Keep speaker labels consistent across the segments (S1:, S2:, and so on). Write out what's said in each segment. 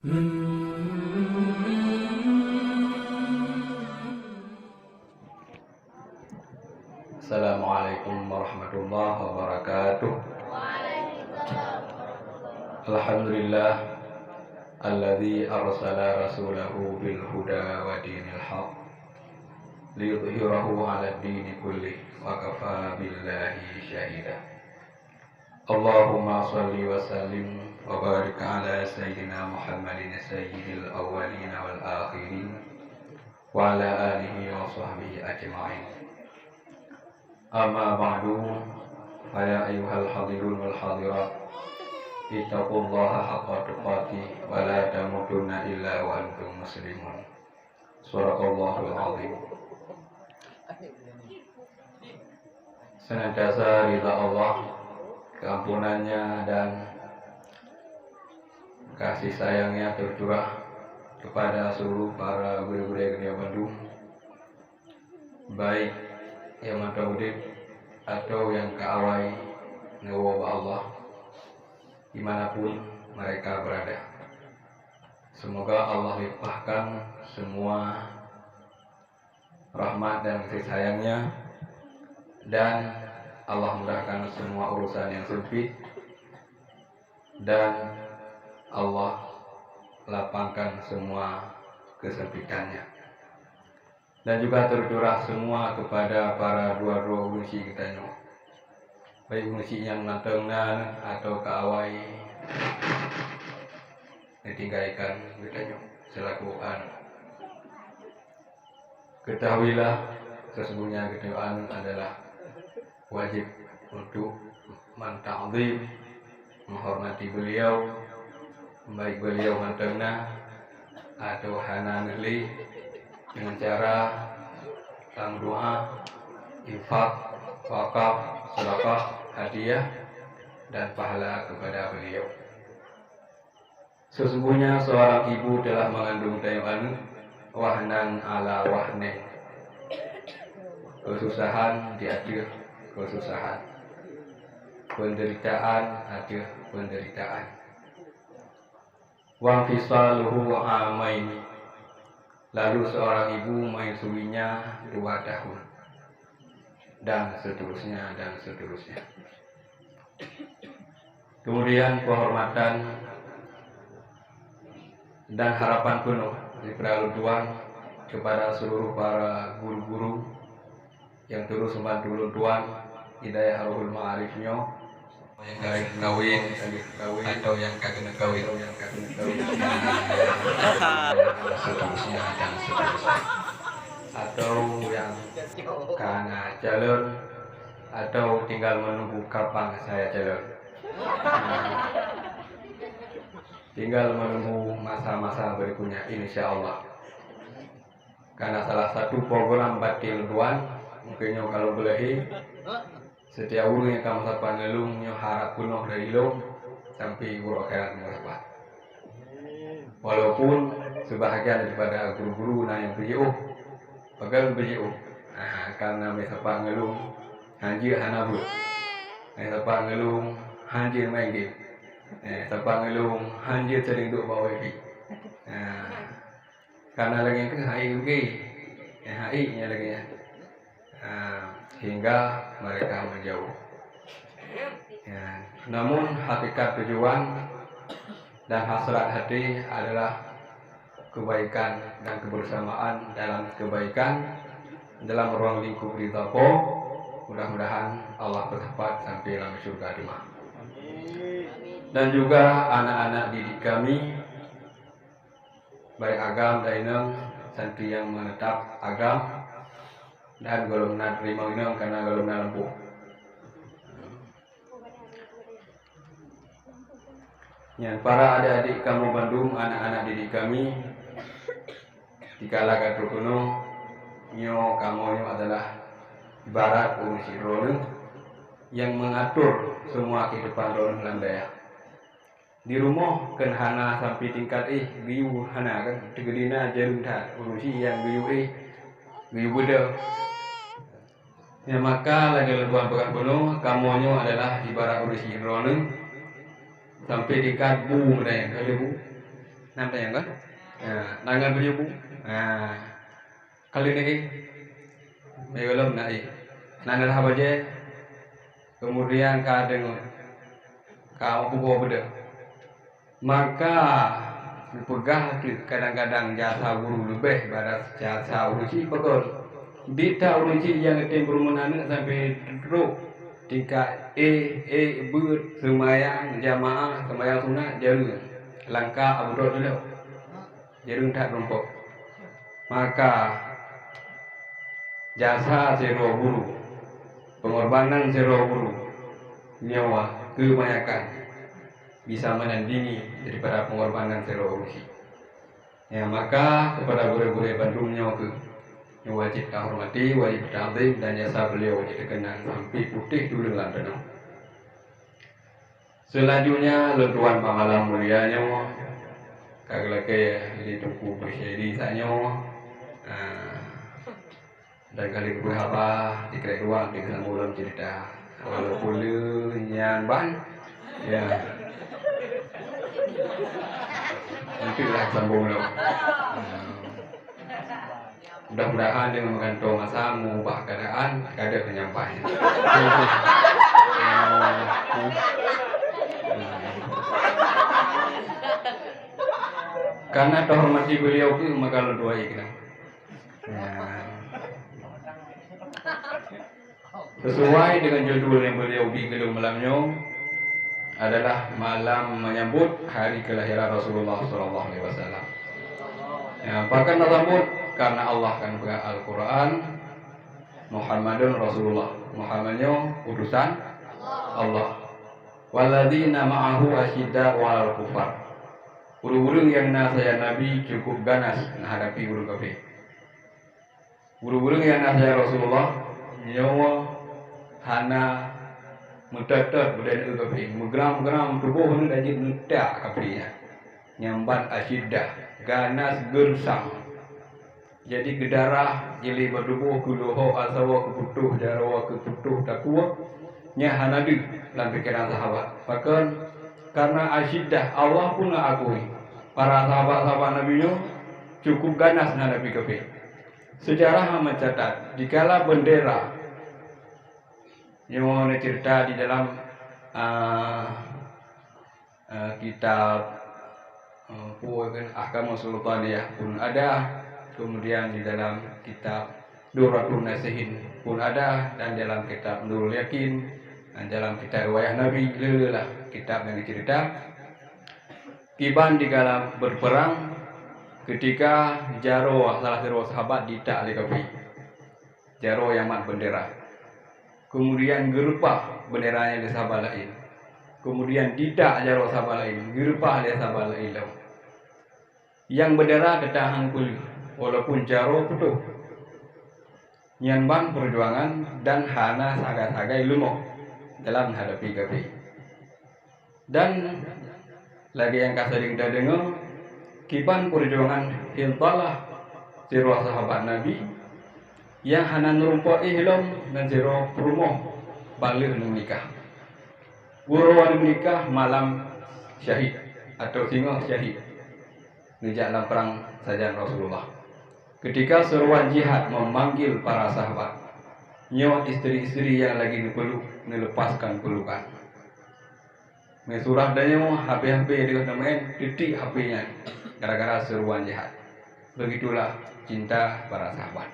S1: Assalamualaikum warahmatullahi wabarakatuh. Alhamdulillah alladzi arsala rasulahu bil huda wa dinil haq liyudhhirahu 'ala ad-dini kullih wa kafa billahi syahida. Allahumma shalli wa sallim wa barik ala sayyidina Muhammadin sayyidil awwalin wal akhirin wa ala alihi wa sahbihi ajma'in. Amma ba'du, ya ayyuhal hadirun wal hadirat, ittaqullaha haqqa tuqatih wa la tamutunna illa wa antum muslimun. Suraqallahul azim. Senantiasa ridha Allah, keampunannya dan kasih sayangnya tercurah kepada seluruh para guru-guru Gria Bandung, baik yang mantaudik atau yang keawai ngewaba Allah dimanapun mereka berada. Semoga Allah limpahkan semua rahmat dan kasih sayangnya, dan Allah mudahkan semua urusan yang sempit, dan Allah lapangkan semua kesempitannya. Dan juga tercurah semua kepada para dua-dua musi kita nyo, baik musi yang nantengnan atau keawai ditinggalkan kita nyo selaku ketahuilah sesungguhnya ketuaan adalah wajib untuk menta'zim, menghormati beliau, baik beliau nantengna atau hana neli, dengan cara dalam doa, infak, wakaf, sedekah, hadiah, dan pahala kepada beliau. Sesungguhnya seorang ibu telah mengandung dayuan wahnan ala wahne, kesusahan di akhir kesusahan, penderitaan akhir penderitaan. Wa fisaluhu amaini, lalu seorang ibu menyusuinya 2 tahun, dan seterusnya dan seterusnya. Kemudian penghormatan dan harapan penuh diperlukan kepada seluruh para guru-guru yang terus membantu Tuan hidayah Ruhul Ma'arifnya, yang kawin atau yang kagak kawin seterusnya dan seterusnya, atau yang karena calon atau tinggal menunggu kapan saya calon, tinggal menunggu masa-masa berikutnya insya Allah. Karena salah satu program batil Tuan mungkinnya kalau boleh setiap urung yang kamu sapa ngelung nyo harap penuh dari ilmu sampai guru akhirat mendapat. Walaupun sebahagian daripada guru-guru yang beliau pegang beliau, karena sapa ngelung hanjir hanabu, sapa ngelung hanjir main game, sapa ngelung hanjir sering duk bawa wifi. Karena lagi ke HI nya lagi ya. Hingga mereka menjauh. Ya, namun hakikat tujuan dan hasrat hati adalah kebaikan dan kebersamaan dalam kebaikan dalam ruang lingkup ridha. Mudah-mudahan Allah bertepat sampai dalam surga Dima. Dan juga anak-anak didik kami, baik agam dan santri yang menetap agam dan golongan terima minum karena golongan lempu. Ya, para adik-adik kamu Bandung, anak-anak didik kami, dikala katu kuno, nyo kamu adalah ibarat urusi rono yang mengatur semua kehidupan rono landaya. Di rumah kan hana sampai tingkat biu hana kan tegedina jarum dah urusi yang biu beda. Ya, maka lagi lebuan pegang penuh kamunya adalah ibarat urusi rono sampai tingkat bu dan bu Nampak yang kan? Nangan beliau bu. Kali ini belum naik. Nangan apa aja? Kemudian kadang kau bawa beda. Maka dipegang kadang-kadang jasa guru lebih pada jasa urusi pekor. Dita urusi yang tempur menana sampai teruk tingkat ber semayang jamaah semayang sunat jarum langkah abdul dulu jarum tak rompok. Maka jasa zero guru, pengorbanan zero guru, nyawa kebanyakan bisa menandingi daripada pengorbanan zero urusi. Ya, maka kepada guru-guru Bandung nyawa ke yang wajib kita hormati, wajib kita azim, dan jasa beliau wajib dikenang sampai putih dulu dalam tenang. Selanjutnya lentuan pamalam mulianya kagak di tuku bersyiri sanyo dan kali gue apa dikira ruang di kesambulan cerita kalau puluh yang ban ya nanti lah sambung lo. Mudah-mudahan dengan mengantung masa mengubah keadaan ada penyampaian. Karena terhormati beliau itu maka lo doa ikhlas. Sesuai dengan judul yang beliau bikin malamnya adalah malam menyambut hari kelahiran Rasulullah SAW. Bahkan tersebut karena Allah kan pegang Al-Quran, Muhammadun Rasulullah, Muhammadnya utusan Allah. Walladzina ma'ahu asyidda wal kufar. Guru-guru yang saya Nabi cukup ganas menghadapi guru kafir. Guru-guru yang saya Rasulullah nyawa hana mutatat berada kafir, megram-gram tubuh ni dajit nutak kafirnya. Nyambat asyiddah, ganas gersang. Jadi gedarah jeli berdubuh kuluho asawa keputuh jarawa keputuh takwa nya hanadu dalam pikiran sahabat. Bahkan karena asyiddah Allah pun akui para sahabat-sahabat Nabi cukup ganas menghadapi kafir. Sejarah mencatat dikala bendera yang cerita di dalam kitab Ahkam Sultaniyah pun ada. Kemudian di dalam kitab Durratun Nasihin pun ada, dan dalam kitab Nurul Yakin, dan dalam kitab Riwayat Nabi, lelah kitab yang cerita Kiban di dalam berperang ketika Jaro salah satu sahabat ditak oleh kafir. Jaro yang mat bendera. Kemudian gerupah benderanya di sahabat lain. Kemudian ditak Jaro sahabat lain, gerupah oleh sahabat lain. Yang bendera ketahan kulit. Walaupun jaro putuh nyanban perjuangan dan hana saga-saga ilmu dalam menghadapi kafir. Dan lagi yang kasering kita dengar kiban perjuangan intalah sirwa sahabat Nabi yang hana nerumpa ihlam dan sirwa perumoh balik menikah. Guruan menikah malam syahid atau singa syahid ngejak dalam perang sajan Rasulullah. Ketika seruan jihad memanggil para sahabat, nyawa istri-istri yang lagi dipeluk melepaskan pelukan. Mesurah dan nyawa HP dengan main titik HP-nya gara-gara seruan jihad. Begitulah cinta para sahabat.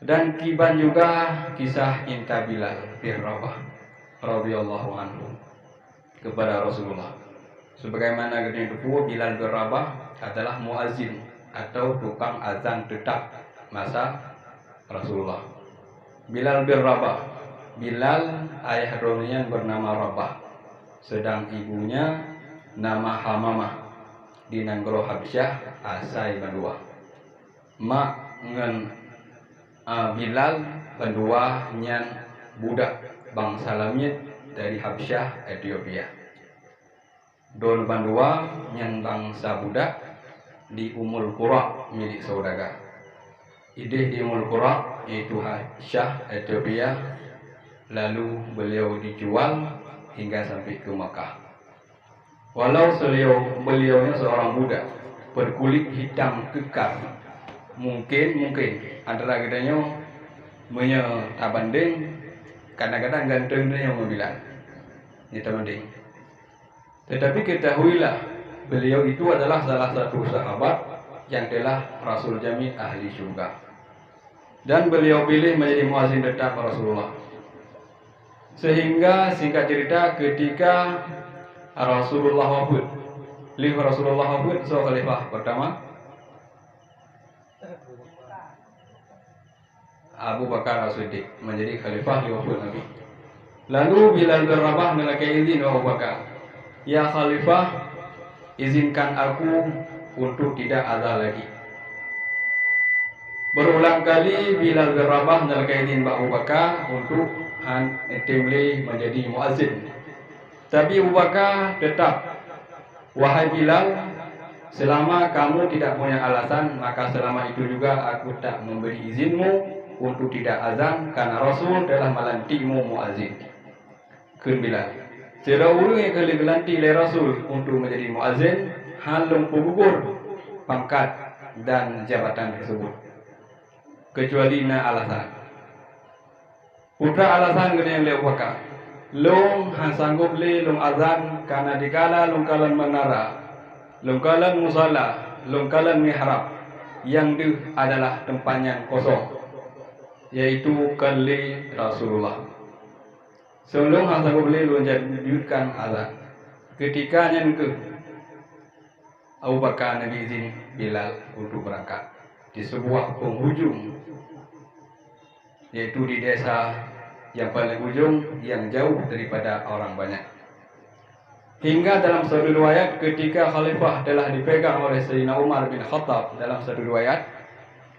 S1: Dan kiban juga kisah cinta Bilal bin Rabah radhiyallahu anhu kepada Rasulullah. Sebagaimana kita tahu Bilal bin Rabah adalah muazzin atau tukang azan tetap masa Rasulullah. Bilal bin Rabah. Bilal ayah Romian bernama Rabah, sedang ibunya nama Hamamah di Nanggro Habsyah asai bandua. Mak ngen Bilal bandua nyan budak bangsa Lamit dari Habsyah Ethiopia. Don bandua nyan bangsa budak di Umul Qura milik saudagar. Ideh di Umul Qura yaitu Habsyah Ethiopia, lalu beliau dijual hingga sampai ke Makkah. Walau beliaunya seorang budak berkulit hitam kekar, mungkin antara katanya tabanding kadang-kadang gantengnya yang Bilal ini tabanding. Tetapi ketahuilah beliau itu adalah salah satu sahabat yang telah Rasul jamin ahli surga, dan beliau pilih menjadi muazin tetap Rasulullah. Sehingga singkat cerita ketika Rasulullah wafat, khalifah pertama Abu Bakar As-Siddiq menjadi khalifah wafat Nabi. Lalu Bilal bin Rabah melakukan izin Abu Bakar, ya khalifah, izinkan aku untuk tidak azan lagi. Berulang kali Bilal bin Rabah melakukan izin Abu Bakar untuk menjadi muazzin. Tapi Abu Bakar tetap, wahai Bilal, selama kamu tidak punya alasan, maka selama itu juga aku tak memberi izinmu untuk tidak azan, karena Rasul telah melantikmu muazzin. Kun Bilal, seorang yang kali dilantik oleh Rasul untuk menjadi muazzin, halung gugur pangkat dan jabatan tersebut, kecuali na alasan. Putra alasan kena yang Abu Bakar, long sanggup le long azan karena dikala long kalan menara, long kalan musala, long kalan mihrab yang itu adalah tempatnya kosong, yaitu kali Rasulullah. Sebelum sanggup le long jadikan azan, ketika yang ke Abu Bakar Nabi izin Bilal untuk berangkat di sebuah penghujung, yaitu di desa yang paling ujung, yang jauh daripada orang banyak. Hingga dalam satu riwayat ketika khalifah telah dipegang oleh Sayyidina Umar bin Khattab, dalam satu riwayat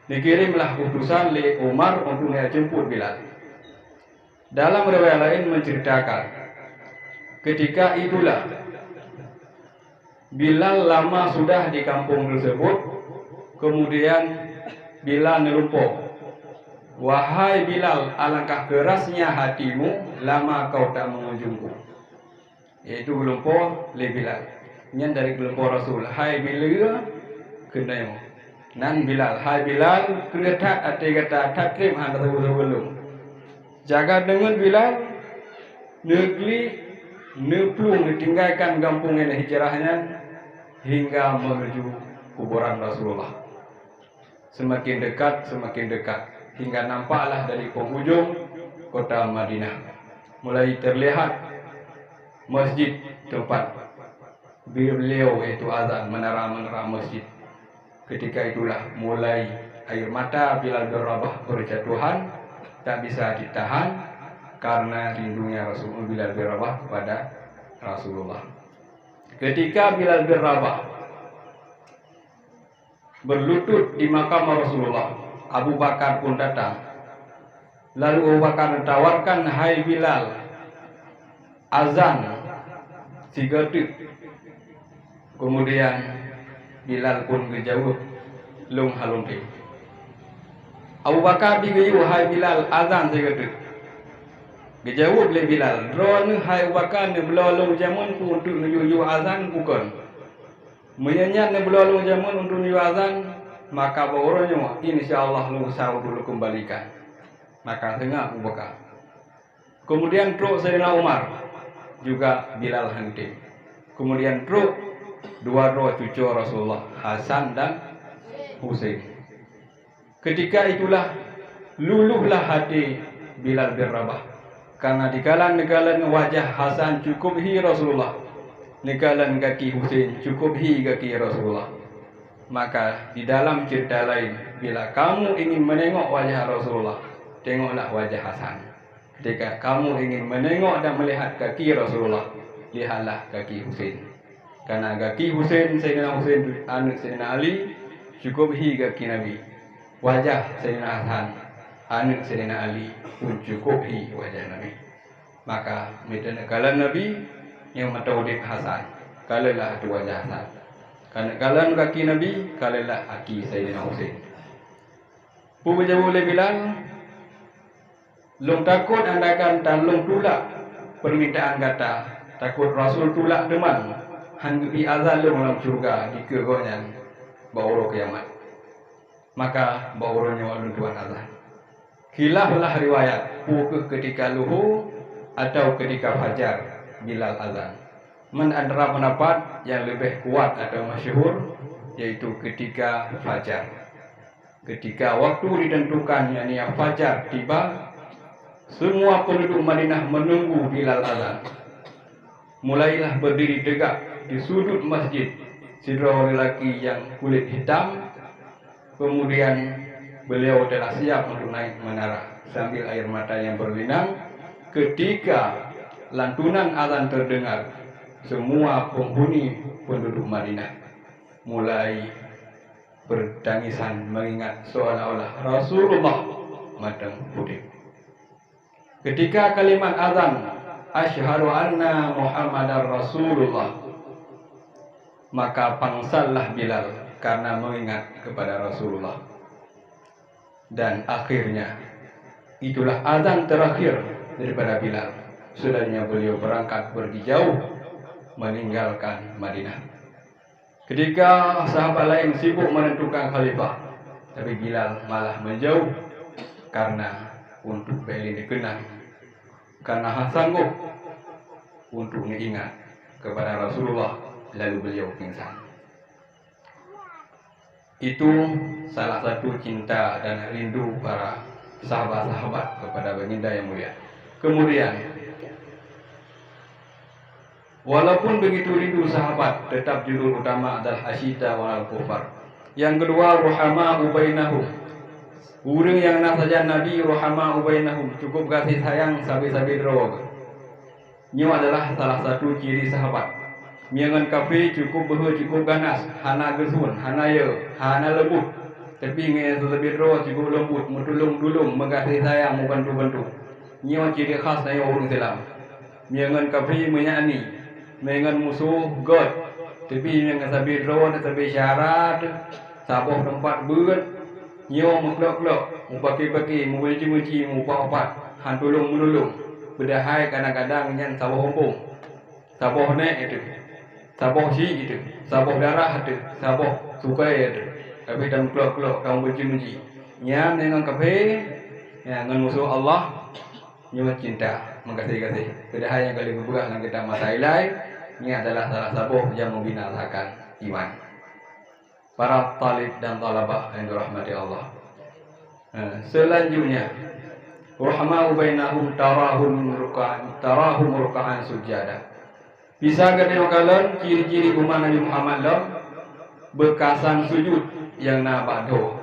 S1: dikirimlah utusan oleh Umar untuk menjemput Bilal. Dalam riwayat lain menceritakan ketika itulah Bilal lama sudah di kampung tersebut, kemudian Bilal nelumpuh. Wahai Bilal, alangkah kerasnya hatimu, lama kau tak mengunjungku. Yaitu gelumpuh le Bilal. Nyan dari gelumpuh Rasul. Hai Bilal, kendamu. Nan Bilal, hai Bilal, keretak ati kata takrim handa sebelum. Jaga dengan Bilal, negeri neplung ditinggalkan kampung ini hijrahnya hingga menuju kuburan Rasulullah. Semakin dekat, hingga nampaklah dari penghujung kota Madinah mulai terlihat masjid tempat beliau itu azan, menara-menara masjid. Ketika itulah mulai air mata Bilal bin Rabah berjatuhan, tak bisa ditahan karena rindunya Rasulullah Bilal bin Rabah kepada Rasulullah. Ketika Bilal bin Rabah berlutut di makam Rasulullah, Abu Bakar pun datang. Lalu Abu Bakar menawarkan, hai Bilal, azan 3 detik. Kemudian Bilal pun menjawab, long halung ke. Abu Bakar digayu, hai Bilal, azan 3 detik. Dijawab oleh Bilal, drone hai Abu Bakar ne belalong jamun ku untuk menuju azan bukan. Menyanyian ne belalong jamun untuk menuju azan, maka barunya insyaallah lu sahur dulu kembalikan. Maka tengah Abu Bakar. Kemudian truk Sayyidina Umar juga Bilal hentik. Kemudian truk dua cucu Rasulullah, Hasan dan Husain. Ketika itulah luluhlah hati Bilal bin Rabah, karena di kalan wajah Hasan cukup hi Rasulullah, nikalan kaki Husain cukup hi kaki Rasulullah. Maka di dalam cerita lain, bila kamu ingin menengok wajah Rasulullah, tengoklah wajah Hasan. Ketika kamu ingin menengok dan melihat kaki Rasulullah, lihatlah kaki Husain. Karena kaki Husain, Sayyidina Husain anak Sayyidina Ali, cukup hi kaki Nabi. Wajah Sayyidina Hasan, anak Sayyidina Ali, pun cukup hi wajah Nabi. Maka kalau Nabi yang matawudib Hasan, kalaulah itu wajah Hasan. Kalau kaki Nabi, kalaulah kaki Sayyidina Husain. Puja boleh bilang, long takut anda akan long tulak permintaan kata, takut Rasul tulak teman. hanggepi azan lu dalam surga dikegonya bauro kiamat. Maka bauronya walu tuan azan. Khilaflah riwayat pukul ketika luhu atau ketika fajar Bilal azan. Antara pendapat yang lebih kuat atau masyhur yaitu ketika fajar. Ketika waktu ditentukan yakni fajar tiba, semua penduduk Madinah menunggu Bilal azan. Mulailah berdiri tegak di sudut masjid seorang lelaki yang kulit hitam. Kemudian beliau telah siap untuk naik menara sambil air mata yang berlinang. Ketika lantunan azan terdengar, semua penghuni penduduk Madinah mulai bertangisan mengingat seolah-olah Rasulullah matang putih. Ketika kalimat azan asyhadu anna Muhammadar Rasulullah, maka pangsallah Bilal karena mengingat kepada Rasulullah. Dan akhirnya itulah azan terakhir daripada Bilal. Sudahnya beliau berangkat pergi jauh meninggalkan Madinah. Ketika sahabat lain sibuk menentukan khalifah, tapi Bilal malah menjauh karena untuk beli dikenang, karena sanggup untuk mengingat kepada Rasulullah, lalu beliau pingsan. Itu salah satu cinta dan rindu para sahabat-sahabat kepada baginda yang mulia. Kemudian, walaupun begitu rindu sahabat, tetap judul utama adalah asyita wal kufar. Yang kedua, ruhama ubainahum. Urang yang nak saja Nabi ruhama ubainahum, cukup kasih sayang sabi-sabi drog. Ini adalah salah satu ciri sahabat. Miangan kafe cukup behu cukup ganas, hana gesun, hana ye, hana lembut. Tapi ngai sabi drog cukup lembut, mentulung-tulung, mengasih sayang, membantu-bantu. Ini ciri khas dari orang Islam. Miangan kafe menyani, mengan musuh God, tapi yang sabi drone sabi syarat saboh tempat berat nyo muklok-klok mupaki-paki mubenci-benci mupak-opat hantulung menulung bedahai kadang-kadang nyan saboh ompong saboh nek itu saboh si itu saboh darah itu saboh sukai itu tapi dan klok-klok kamu benci-benci nyan dengan kafe ya dengan musuh Allah nyo cinta mengkasih-kasih bedahai yang kali berbuah dengan kita masailai. Ini adalah salah satu yang membinasakan iman. Para talib dan talabah yang dirahmati Allah. Selanjutnya, rahmau bainahum tarahum ruk'an sujada. Bisa ketemu kalian ciri-ciri umat Nabi Muhammad lah bekasan sujud yang nabado.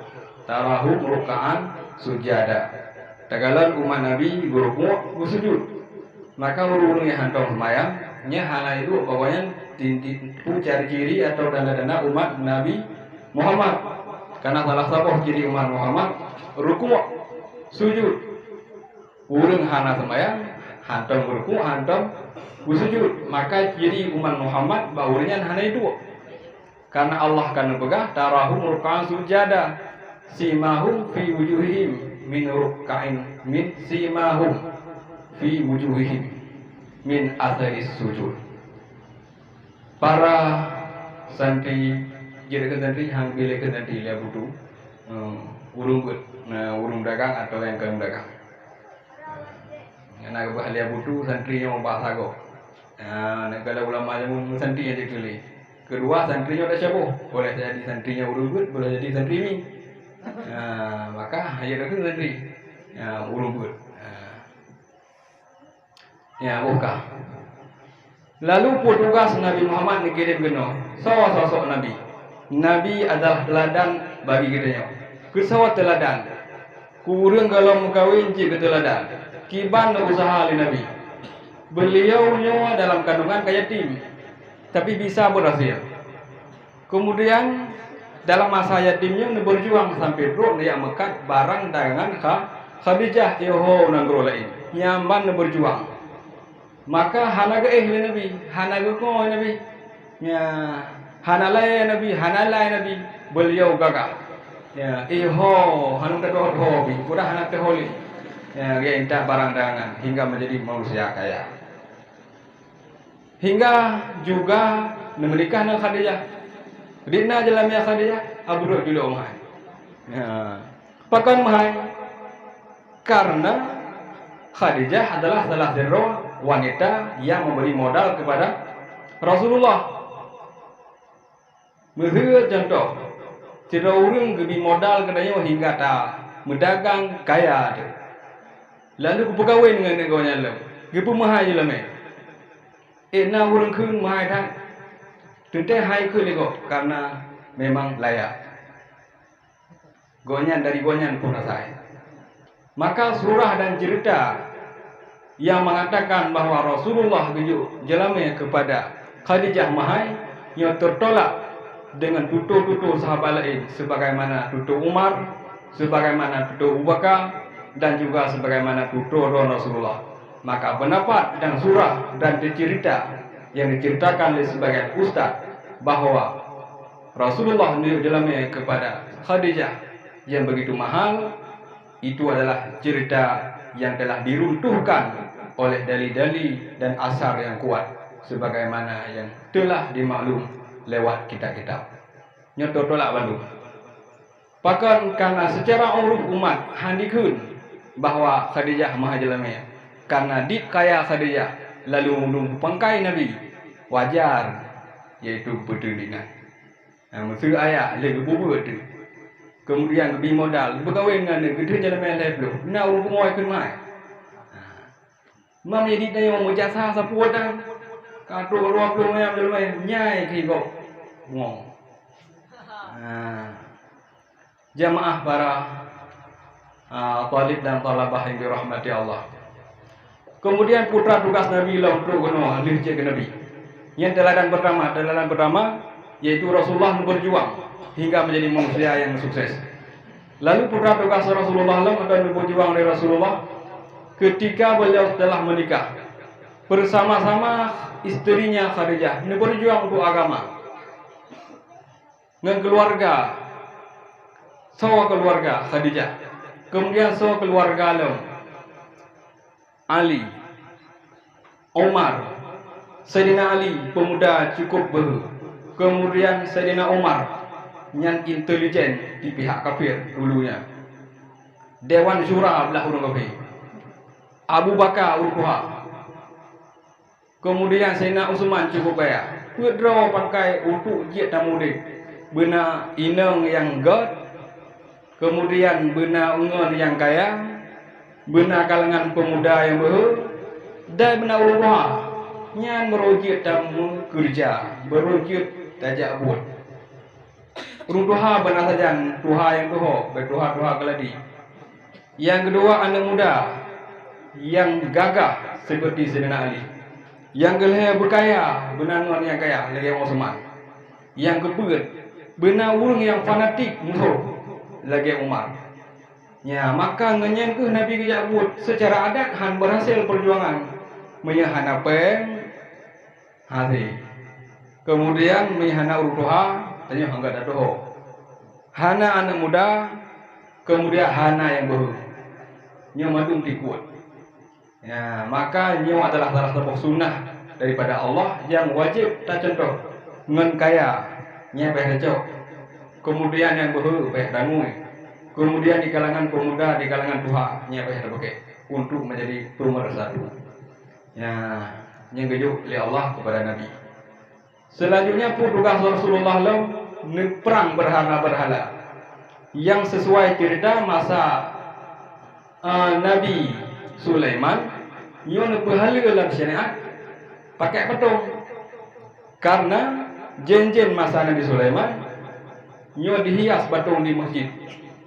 S1: Tarahum ruk'an sujada. Tagalan umat Nabi berrukuk bersujud. Maka urungnya hantong semayang. Nya hana itu pokoknya ciri-ciri atau tanda-tanda umat Nabi Muhammad. Karena salah satu ciri umat Muhammad rukuk, sujud. Urang hana sembahyang, hantam rukuk, hantam sujud. Maka ciri umat Muhammad baurnya hana itu. Karena Allah kan begah tarahum ruk'an sujada. Simahum fi wujuhihim min ruk'ain min simahum fi wujuhihim min atharis sujud. Para santri jadi santri hang pilih ke santri dia butuh urung dagang atau yang kaum dagang. Anak dia butuh santrinya mau bahasa go. Nak kalau ulama yang santri yang dipilih. Kedua santrinya ada siapa? Boleh jadi santrinya urung boleh jadi santri ni. Maka hanya ada santri urung ya buka. Lalu petugas Nabi Muhammad dikirim geno. Sawa sosok Nabi. Nabi adalah teladan bagi kita. Kesawa teladan. Kurang kalau mengkawin je teladan. Kiban usaha oleh Nabi. Beliau nyawa dalam kandungan kayak yatim, tapi bisa berhasil. Kemudian dalam masa yatimnya berjuang sampai roh yang mekat barang dagangan Khadijah yoho nanggro lain. Nyaman berjuang. Maka hanaga Nabi, hanaga ko Nabi, ya hanalai Nabi, beliau gagah. Ya, hanung kedua hobi, kuda hanak teholi. Ya, dia entah barang dagangan hingga menjadi manusia kaya. Hingga juga menikah dengan Khadijah. Dina jalannya Khadijah, abruk juga mahai. Pakan mahai karena Khadijah adalah salah satu wanita yang memberi modal kepada Rasulullah. Menurut contoh, tidak orang beri modal katanya hingga tak mendagang kaya tu. Lalu berkahwin dengan neganya lalu, gepu mahai je lama. Na orang kun mahai tak, tentu hai kun lego karena memang layak. Gonyan dari gonyan pun asai. Maka surah dan cerita yang mengatakan bahawa Rasulullah jelame kepada Khadijah mahai yang tertolak dengan tutur-tutur sahabat lain sebagaimana tutur Umar, sebagaimana tutur Abu Bakar dan juga sebagaimana tutur Rasulullah. Maka pendapat dan surah dan cerita yang diceritakan oleh sebagian ustaz bahawa Rasulullah jelame kepada Khadijah yang begitu mahal, itu adalah cerita yang telah diruntuhkan oleh dalil-dalil dan asar yang kuat sebagaimana yang telah dimaklum lewat kitab-kitab. Nyoto tolak bandu. Bahkan karena secara uruf umat handikun bahawa Khadijah maha jelema, karena dikaya Khadijah lalu mengundung pangkai Nabi, wajar yaitu bertundingan. Maksud ayat lagi bubur tu. Kemudian lebih modal berkahwin dengan dia, kita jelema level. Nak urus ngoi kun mai. Mam jadi tanya mau jasa sapu dah. Katu ruang tu yang jelema nyai kiko. Ngong. Jamaah para talib dan talabah yang dirahmati Allah. Kemudian putra tugas Nabi lah untuk ahli ke Nabi. Yang teladan pertama yaitu Rasulullah berjuang hingga menjadi manusia yang sukses. Lalu putra tugas Rasulullah dan berjuang dari Rasulullah ketika beliau telah menikah bersama-sama istrinya Khadijah. Ini berjuang untuk agama dengan keluarga Khadijah. Kemudian keluarga Ali, Umar, Sayyidina Ali pemuda cukup ber. Kemudian Sayyidina Umar yang intelijen di pihak kafir dulunya. Dewan Syura belah orang kafir. Abu Bakar Urkuha. Kemudian Sayyidina Utsman cukup kaya. Putra pakai untuk jid tamudik. Bena inang yang god. Kemudian bena ungon yang kaya. Bena kalangan pemuda yang ber. Dan bena Urkuha yang merujit tamu kerja, merujit tajak buat. Urung Tuha benar saja Tuha yang Tuha, bertuha-tuha keladi. Yang kedua anak muda yang gagah seperti Sayyidina Ali. Yang kelima berkaya, benar yang kaya lagi Utsman. Yang keempat benar orang yang fanatik musuh lagi Umar. Ya, maka ngenyen ke Nabi kejak buat secara adat han berhasil perjuangan menyahan apa hati. Kemudian menyahan urut Tuha tanya hangga datoh. Hana anak muda, kemudian Hana yang baru. Nyo madung dikuat. Ya, maka nyo adalah salah satu sunnah daripada Allah yang wajib tak contoh ngan kaya nya peh cocok. Kemudian yang baru peh dangu. Kemudian di kalangan pemuda, di kalangan Tuha nya peh pakai untuk menjadi pemersatu. Ya, yang gejuk oleh Allah kepada Nabi. Selanjutnya pun tugas Rasulullah perang berhala-berhala yang sesuai cerita masa Nabi Sulaiman yang berhala dalam syariat pakai petung karena jen-jen masa Nabi Sulaiman yang dihias patung di masjid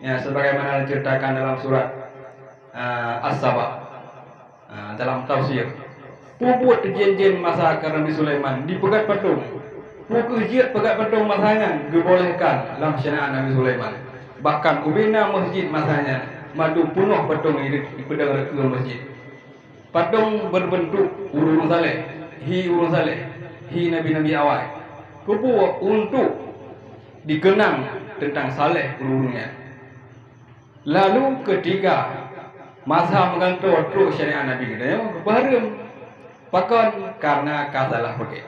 S1: ya sebagaimana diceritakan dalam surat As-Saba dalam tafsir. Puput jen-jen masa Nabi Sulaiman dipegat patung. Pukul jid pegat patung masanya dibolehkan dalam syariat Nabi Sulaiman. Bahkan ubina masjid masanya madu penuh patung di pedang reka masjid. Patung berbentuk urung saleh, hi nabi-nabi awal. Kupu untuk dikenang tentang saleh urungnya. Lalu ketika masa mengantuk terus syariat Nabi kita ya berharum. Bahkan karena kasalah pakai.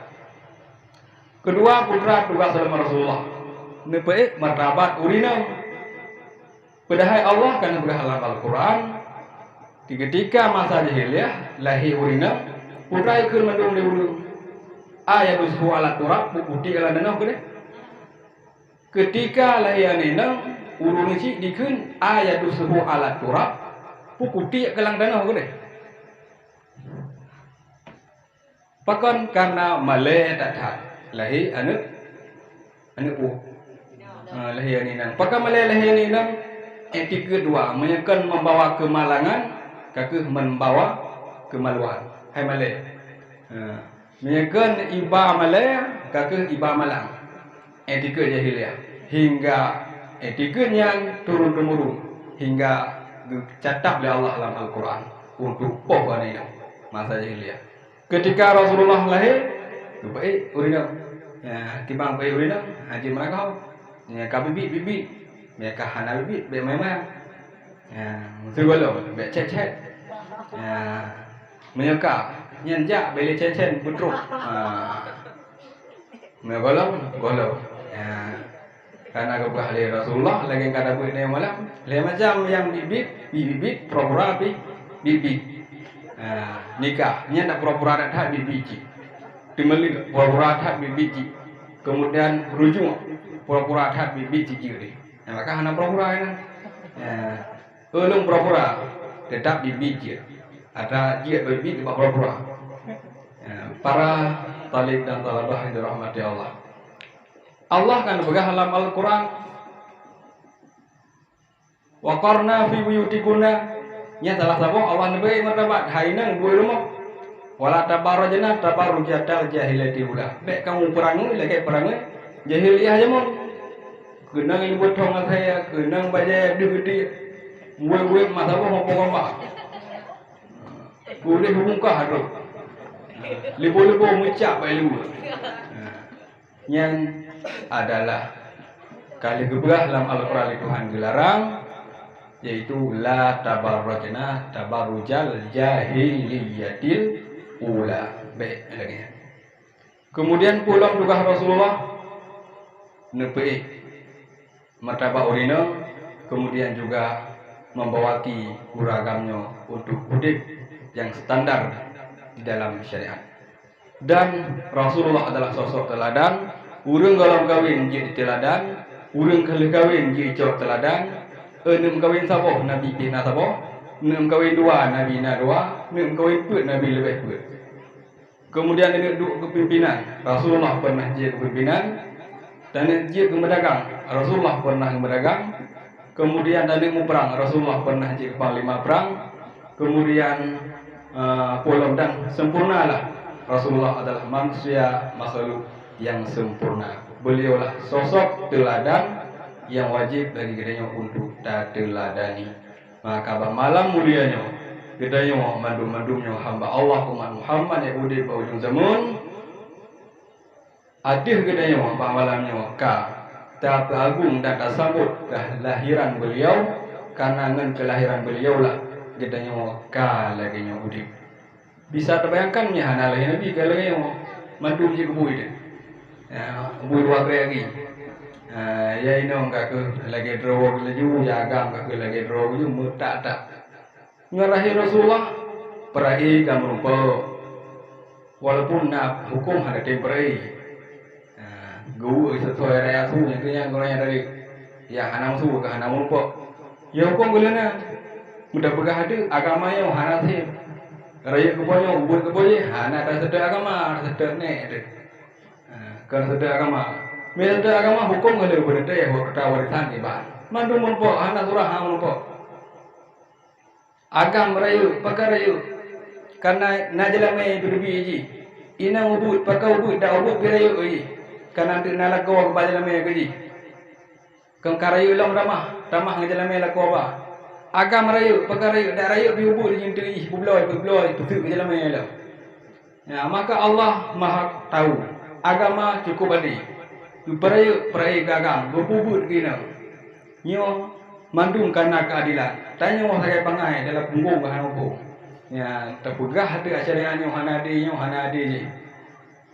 S1: Kedua putra tugas dalam Rasulullah. Nepe martabat urina. Padahal Allah kan berhalang Al-Quran. Ketika masa jahiliyah lahir urina, putra ikut mendung di ulu. Ayat ushu ala turab bukti ala danau kene. Ketika lahir nina ulu nisi dikun ayat ushu ala turab bukti kelang danau kene. Pakan karena malay tak tak lahir anak pu lahir ni nang. Pakan malay lahir ni nang etika dua menyekan membawa kemalangan, kakek membawa kemaluan. Hai malay. Menyekan iba malay, kakek iba malang. Etika jahiliyah hingga etika yang turun temurun hingga dicatat oleh Allah dalam Al-Quran untuk pohon ini masa jahiliyah. Ketika Rasulullah lahir, baik urina, kibang baik urina, haji mereka, kabibi, mereka hana bibi, memang, segala, cek, mereka nyanjak beli cek putruk, golong, karena kepada Rasulullah lagi kata buat dia malam, macam yang bibi, pura-pura bibi. Nikah nya nak pura-pura dah biji dimeli pura-pura dah biji kemudian rujuk pura-pura dah biji kiri maka hana pura-pura kan ulung pura-pura tetap biji ada dia biji sebab pura-pura para talib dan talabah yang dirahmati Allah kan berkata dalam Al-Quran wa qarna fi buyutikunna nya salah satu Allah nabi martabat hainang dua rumah wala tabarrajna tabarrujatal jahiliyati ula mek kamu perang lagi perang jahiliyah aja mon kenang ibu thong saya kenang baja gede buat masa apa ngomong boleh buka hado libo mencap libo yang adalah kali gebrah dalam Al-Quran Tuhan dilarang yaitu la tabarrajna tabarrujal jahiliyatil ula. Baik lagi. Kemudian pulang juga Rasulullah nepe martabat urina, kemudian juga membawaki uragamnya untuk hidup yang standar di dalam syariat. Dan Rasulullah adalah sosok teladan, urang galau kawin jadi teladan, urang kali kawin jadi cok teladan. Enam kawin sabo Nabi pina sabo, enam kawin dua Nabi na dua, enam kawin put Nabi lebih put. Kemudian ada dua kepimpinan, Rasulullah pernah jadi kepimpinan dan jadi kemedagang, Rasulullah pernah kemedagang. Kemudian ada ilmu perang, Rasulullah pernah jadi panglima perang. Kemudian pola dan sempurnalah Rasulullah adalah manusia makhluk yang sempurna. Beliaulah sosok teladan yang wajib bagi kita untuk teladani. Maka malam mulianya kita mandum-mandumnya hamba Allah umat Muhammad yang udih pada ujung zaman. Adih kita malamnya tak agung dan tak sambut kelahiran beliau karena dengan kelahiran beliau lah kita lagi udih. Bisa terbayangkannya hana lagi Nabi kalau yang mandum je kubui dia. Kubui dua lagi. Ya ini orang kakak lagi drog laju jagam kakak lagi drog ju mutak tak ngarahi Rasulullah perai dan merupa walaupun nak hukum ada temperai gua sesuai raya su yang kenyang korang dari ya hanam su ke hanam merupa ya hukum gulana mudah berkah agama yang hana sih raya keponya ubur keponya hana tak sedar agama sedar nek kan sedar agama Melayu agama hukum kalau berada ya kita warisan ibadah. Mandu merupakan anak surah merupakan. Agam rayu, pakar rayu. Karena najalame berbiji. Ina ubud, pakar ubud, dah ubud berayu ini. Karena nanti nalak kau kebajalame keji. Kengkarayu lam ramah ngajalame lak kau apa. Agam rayu, pakar rayu, dah rayu biubud jintu ih bubloi, betul kejalame lam. Ya maka Allah Maha tahu. Agama cukup ada. Perai gagang berbubut gina nyo mandung karena keadilan tanya orang saya pangai dalam punggung bahan hukum ya terpegah ada acara nyo hana ade je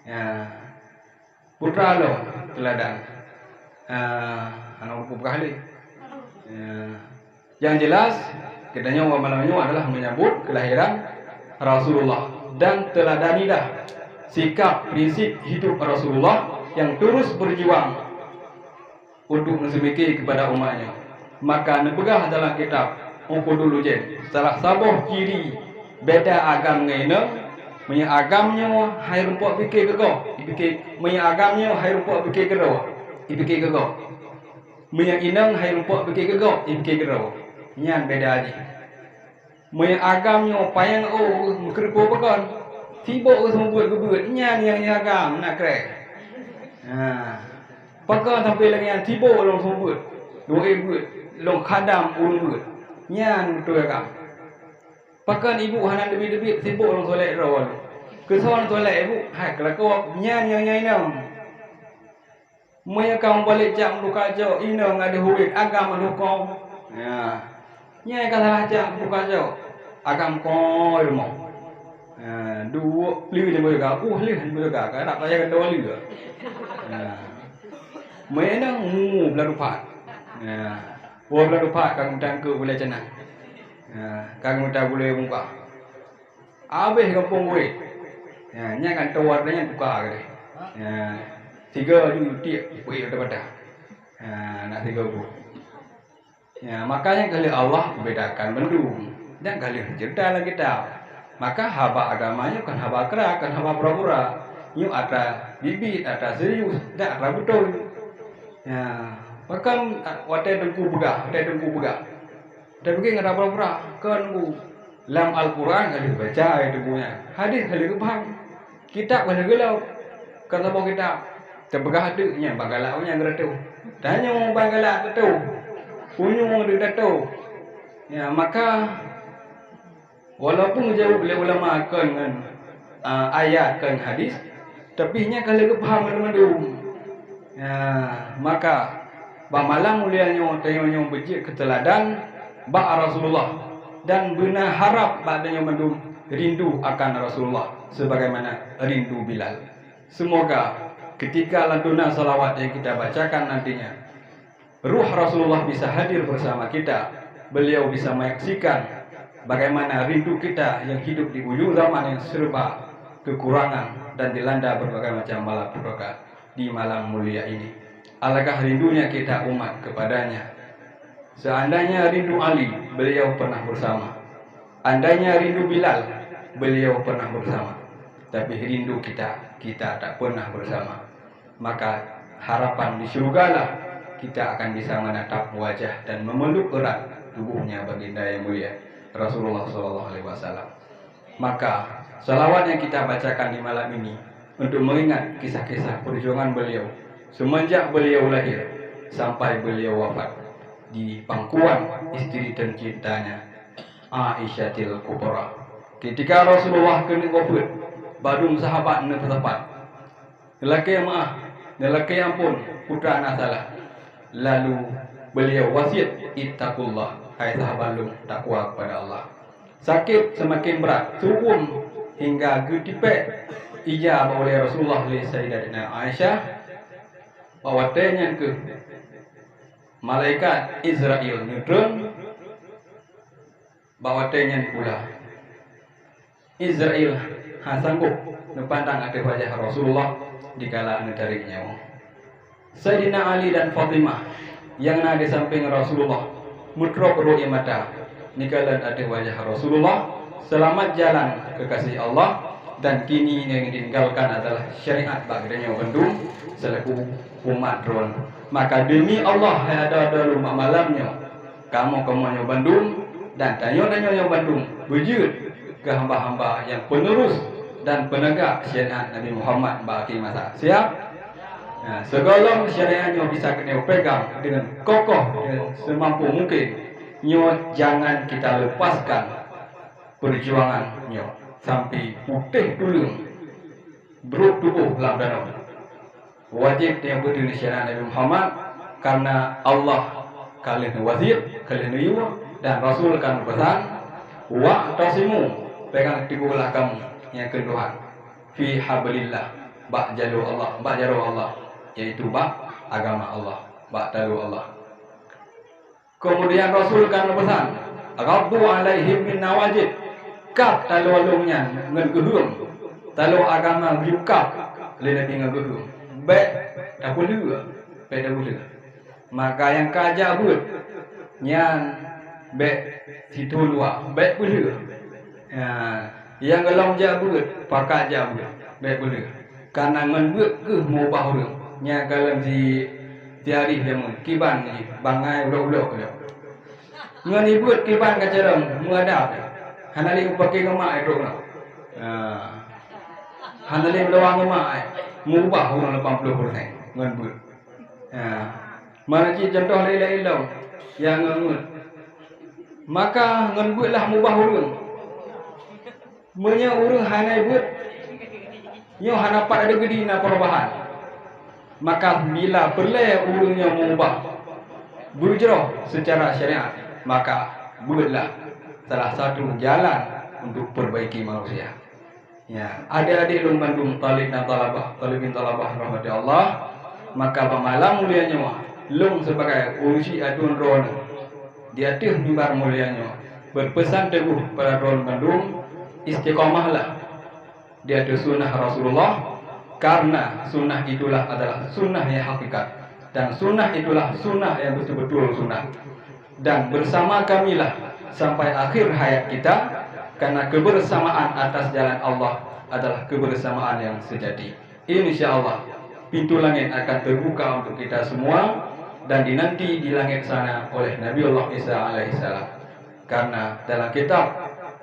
S1: ya putra lo teladan. Anak buka kali. Yang jelas katanya malamnya adalah menyambut kelahiran Rasulullah dan teladanilah sikap prinsip hidup Rasulullah yang terus berjuang untuk mensemiki kepada umatnya. Maka nepegah dalam kitab Ungku dulu jen salah sabuh ciri beda agam ngene punya agamnya hai rumput fikir kego fikir punya agamnya hai rumput fikir kero fikir kego punya inang hai rumput fikir kego fikir kero nyan beda aja punya agamnya payang kerpo pekan tiba semua buat nyan yang agam nak kre pekan sampai lagi yang tiba long semua buat dua buat long khadam buat nyan betul kan pakan ibu hanan debit sibuk orang solek rawal kesoan solek ibu hai kelakau nyan yang nyai Maya kamu balik jam buka jauh ina ada huit agam kau nyai kata jam buka jauh agam kau rumah dua liu ni boleh kau liu ni boleh kau nak saya kedua liu Maya nang beladu pat beladu pat kang tangku boleh cenang kang muda boleh buka habis kampung gue nya kan tawarnya buka ke tiga tiap gue pada nak tiga bu makanya kali Allah bedakan mendung dan kali cerita lagi dah maka haba agamanya kan haba kerak kan haba pura-pura nyu ada bibit ada serius dan ada betul bahkan watai dengku begah dan begini ada pura-pura kan bu dalam Al-Quran kali baca itu punya hadis kali kepang kitab kali gelau kata bawa kitab terbegah adanya bagalaunya ngeratu tanya mau bagalak tu punyung dia tu maka walaupun jauh oleh ulama kan ayat kan hadis tapi nya kali kepang mendung maka bamalang mulianya tanya bejik keteladan ba Rasulullah dan benar harap padanya mendung rindu akan Rasulullah sebagaimana rindu Bilal. Semoga ketika lantunan salawat yang kita bacakan nantinya ruh Rasulullah bisa hadir bersama kita, beliau bisa menyaksikan bagaimana rindu kita yang hidup di ujung zaman yang serba kekurangan dan dilanda berbagai macam malapetaka di malam mulia ini. Alangkah rindunya kita umat kepadanya. Seandainya rindu Ali, beliau pernah bersama. Andainya rindu Bilal, beliau pernah bersama. Tapi rindu kita tak pernah bersama. Maka harapan di surgalah kita akan bisa menatap wajah dan memeluk erat tubuhnya baginda yang mulia Rasulullah SAW. Maka salawat yang kita bacakan di malam ini untuk mengingat kisah-kisah perjuangan beliau semenjak beliau lahir sampai beliau wafat di pangkuan istri tercintanya Aisyah Kubra. Ketika Rasulullah kena COVID, badung sahabat ne tepat. Lelaki yang maaf, lelaki yang pun putra anak salah. Lalu beliau wasiat ittaqullah, hai sahabat lu takwa kepada Allah. Sakit semakin berat, sukum hingga getipek ijabah oleh Rasulullah oleh Sayyidatina Aisyah bahwa tanya ke malaikat Israel nyudrun bawa tenyan pula Israel sanggup nepandang atas wajah Rasulullah dikala mencari nyawa. Sayyidina Ali dan Fatimah yang ada di samping Rasulullah mutrok ru'i mata nikalan atas wajah Rasulullah selamat jalan kekasih Allah dan kini yang ditinggalkan adalah syariat bagdanya bendung selaku umat drone. Maka demi Allah yang ada rumah malamnya kamu yang Bandung dan tanya-tanya yang Bandung wujud ke hamba-hamba yang penerus dan penegak syariat Nabi Muhammad bagi masa siap. Segala syariatnya bisa kena pegang dengan kokoh dan semampu mungkin. Jangan kita lepaskan perjuangannya sampai putih dulu beruk tubuh dalam danau. Wajib yang berdiri syariat Nabi Muhammad karena Allah kalian wajib kalian yuwa dan Rasul kan berpesan wa tasimu pegang teguhlah kamu yang kedua fi hablillah ba'jalu Allah yaitu agama Allah, talu Allah. Kemudian Rasul kan berpesan, "Ghaddu alaihim bin nawajid." Kap talu alungnya ngan gehung. Talu agama berukap le Nabi ngan gehung. Baik tak boleh, baik tak boleh. Maka yang kajak buat nyan baik situ luar, baik boleh. Yang gelong jabut, pakat jabut, baik boleh. Karena ngan buat ke mau bahur. Nya kalau di tiari jamun kiban ni bangai ulok-ulok dia. Ngan ibut kiban kacerang mengadap. Hanali upake ngemak itu nak. Hanali belawang ngemak mubah orang 80% ngan buat. Mana ci contoh lain-lain yang ngut. Maka ngan buatlah mubah orang. Menya orang hanai buat nyo hanapat ada gedi na perubahan. Maka bila perle urungnya mengubah berjroh secara syariat, maka buatlah salah satu jalan untuk perbaiki manusia. Ya, adik-adik lum Bandung talib dan talibin talabah rahmati Allah, maka pemalam mulianya lum sebagai urusi adun ron di atas mimbar mulianya berpesan teguh pada ron Bandung, istiqomahlah di atas sunnah Rasulullah, karena sunnah itulah adalah sunnah yang hakikat, dan sunnah itulah sunnah yang betul-betul sunnah. Dan bersama kamilah sampai akhir hayat kita, karena kebersamaan atas jalan Allah adalah kebersamaan yang sejati. Insya Allah pintu langit akan terbuka untuk kita semua dan dinanti di langit sana oleh Nabiullah Isa alaihissalam. Karena dalam kitab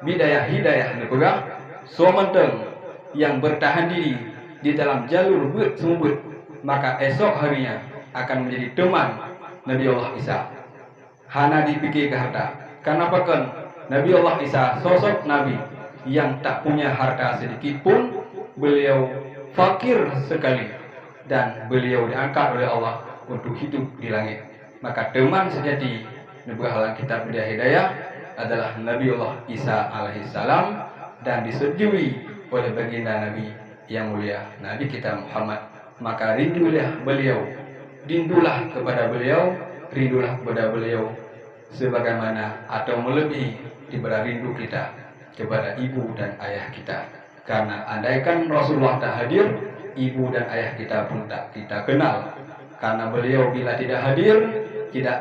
S1: Bidayah Hidayah dipegang somenteng yang bertahan diri di dalam jalur bersumber, maka esok harinya akan menjadi teman Nabiullah Isa. Hana dipikir ke harta. Kenapa kan Nabiullah Isa sosok Nabi yang tak punya harta sedikit pun, beliau fakir sekali dan beliau diangkat oleh Allah untuk hidup di langit. Maka teman sejati Nabiullah kitab Bidayah Hidayah adalah Nabiullah Isa alaihissalam, dan disetujui oleh baginda Nabi yang mulia Nabi kita Muhammad. Maka rindulah beliau, rindulah kepada beliau, rindulah kepada beliau sebagaimana atau melebihi daripada rindu kita kepada ibu dan ayah kita. Karena andaikan Rasulullah tak hadir, ibu dan ayah kita pun tak kita kenal. Karena beliau bila tidak hadir, tidak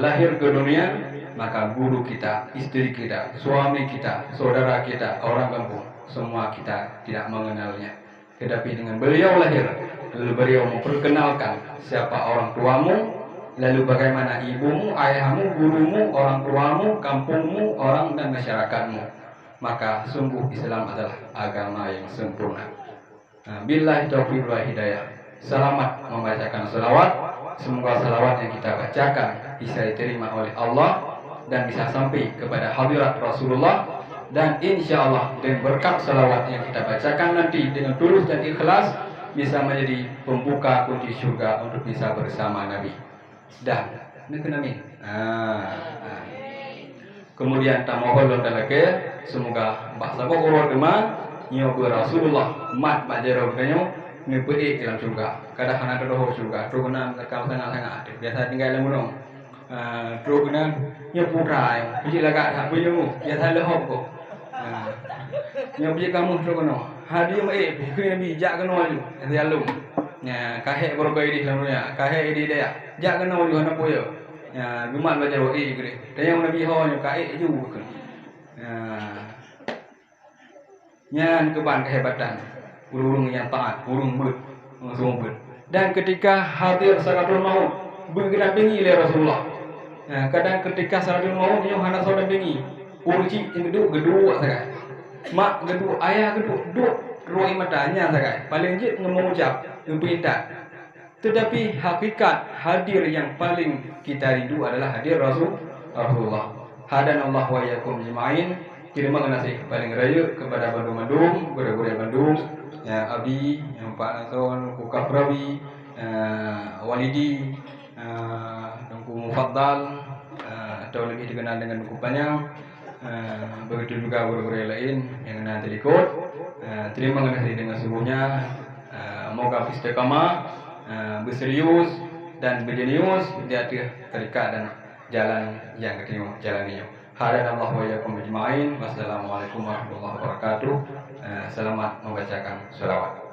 S1: lahir ke dunia, maka guru kita, istri kita, suami kita, saudara kita, orang kampung, semua kita tidak mengenalnya. Tetapi dengan beliau lahir, lalu beliau memperkenalkan siapa orang tuamu, lalu bagaimana ibumu, ayahmu, gurumu, orang tuamu, kampungmu, orang dan masyarakatmu. Maka sungguh Islam adalah agama yang sempurna. Billahi taufiq wal hidayah. Selamat membacakan selawat. Semoga selawat yang kita bacakan bisa diterima oleh Allah dan bisa sampai kepada hadirat Rasulullah. Dan insya Allah dengan berkat selawat yang kita bacakan nanti dengan tulus dan ikhlas bisa menjadi pembuka kunci surga untuk bisa bersama Nabi. Dan amin. Kemudian tamohon lagi semoga bahasa pokok dema nyo Rasulullah mat bajero kanyo ngepedi dalam surga. Kadang kana doho surga, terus kana kalau sangat biasa tinggal dalam gunung. Terus kana nyo putra, biji laga tak punya mu, biasa lehop ko. Nyo biji kamu terus kana. Hadi mai pikir bijak kana lu, dia lu. Nya kahek berkai di dalamnya, kahek di dia. Jak kana lu hana poyo. Ya, gumat baca doa gede. Dan yang Nabi hanya kai juga. Nyan keban kehebatan. Burung yang taat, burung ber, semua ber. Dan ketika hadir Sakaratul Maut, berdampingi oleh Rasulullah. Kadang ketika Sakaratul Maut yang hana saudara dampingi, uruci yang gedua sagai. Mak gedua, ayah gedua, dua matanya sagai. Paling jit mengucap, berperintah. Tetapi hakikat hadir yang paling kita rindu adalah hadir Rasulullah. Hadan Allah wa yakum jema'in. Terima kasih paling raya kepada Bandung, guru-guru Bandung, ya Abi, yang Pak Nason, Kukaf Rabi, Walidi, Dengku Mufaddal, atau lebih dikenal dengan Dengku Panjang. Begitu juga guru-guru lain yang nanti ikut. Terima kasih dengan sungguhnya. Moga istiqamah berserius dan berjenius di atas tarikat dan jalan yang kita jalani. Hadanallahu wa iyyakum ajma'in. Wassalamualaikum warahmatullahi wabarakatuh. Selamat membacakan sholawat.